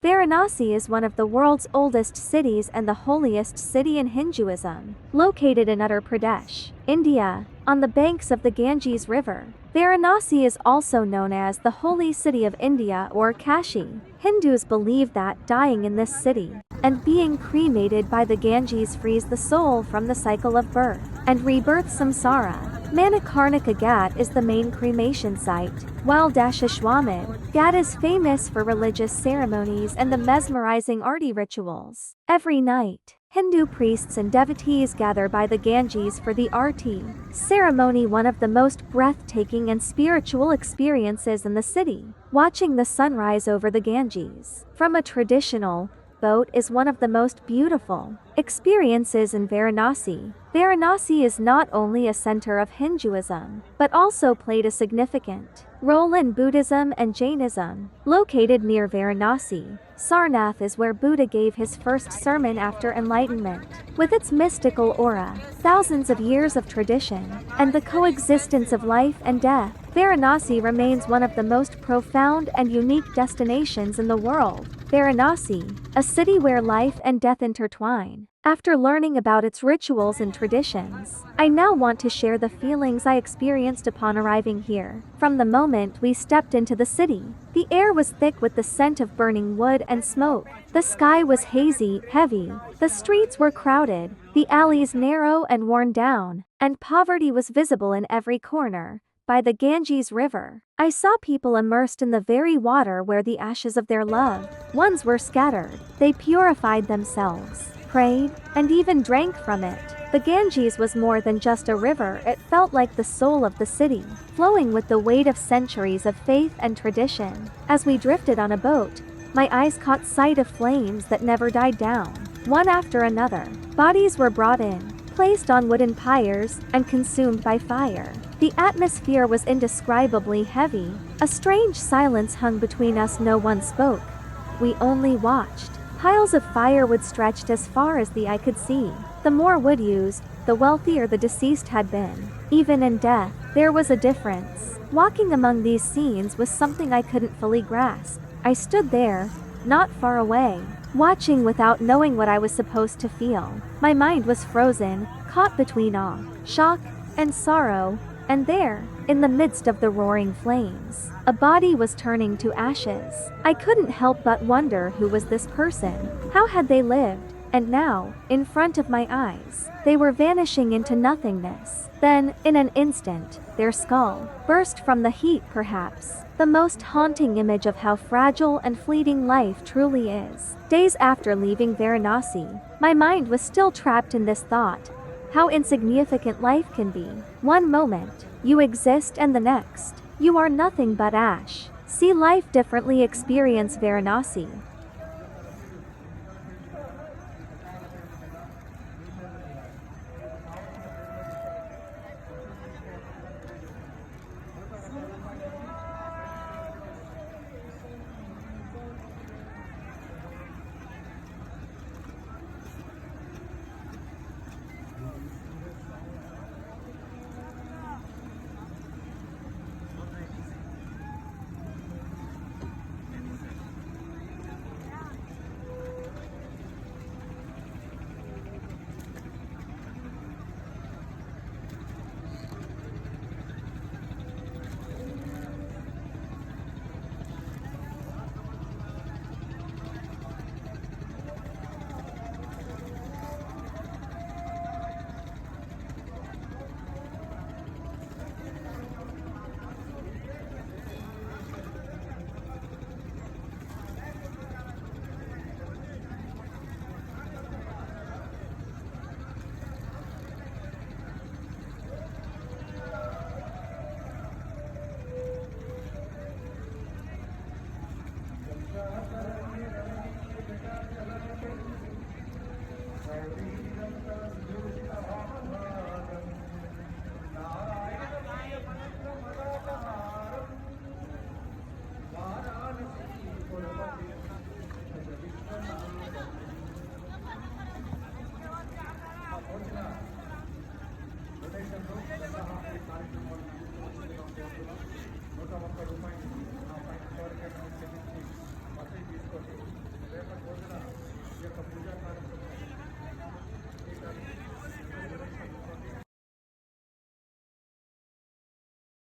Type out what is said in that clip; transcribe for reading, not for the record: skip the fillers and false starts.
Varanasi is one of the world's oldest cities and the holiest city in Hinduism, located in Uttar Pradesh, India, on the banks of the Ganges River. Varanasi is also known as the Holy City of India or Kashi. Hindus believe that dying in this city and being cremated by the Ganges frees the soul from the cycle of birth and rebirth samsara. Manikarnika Ghat is the main cremation site, while Dashashwamedh Ghat is famous for religious ceremonies and the mesmerizing arti rituals. Every night, Hindu priests and devotees gather by the Ganges for the arti ceremony, one of the most breathtaking and spiritual experiences in the city. Watching the sunrise over the Ganges from a traditional boat is one of the most beautiful experiences in Varanasi. Varanasi is not only a center of Hinduism, but also played a significant role in Buddhism and Jainism. Located near Varanasi, Sarnath is where Buddha gave his first sermon after enlightenment. With its mystical aura, thousands of years of tradition, and the coexistence of life and death, Varanasi remains one of the most profound and unique destinations in the world. Varanasi, a city where life and death intertwine. After learning about its rituals and traditions, I now want to share the feelings I experienced upon arriving here. From the moment we stepped into the city, the air was thick with the scent of burning wood and smoke. The sky was hazy, heavy. The streets were crowded, the alleys narrow and worn down, and poverty was visible in every corner. By the Ganges River, I saw people immersed in the very water where the ashes of their loved ones were scattered. They purified themselves, prayed, and even drank from it. The Ganges was more than just a river, it felt like the soul of the city, flowing with the weight of centuries of faith and tradition. As we drifted on a boat, my eyes caught sight of flames that never died down. One after another, bodies were brought in, placed on wooden pyres, and consumed by fire. The atmosphere was indescribably heavy. A strange silence hung between us. No one spoke. We only watched. Piles of firewood stretched as far as the eye could see. The more wood used, the wealthier the deceased had been. Even in death, there was a difference. Walking among these scenes was something I couldn't fully grasp. I stood there, not far away, watching without knowing what I was supposed to feel. My mind was frozen, caught between awe, shock, and sorrow. And there, in the midst of the roaring flames, a body was turning to ashes. I couldn't help but wonder, who was this person? How had they lived? And now, in front of my eyes, they were vanishing into nothingness. Then, in an instant, their skull burst from the heat, perhaps the most haunting image of how fragile and fleeting life truly is. Days after leaving Varanasi, my mind was still trapped in this thought. How insignificant life can be. One moment, you exist, and the next, you are nothing but ash. See life differently. Experience Varanasi.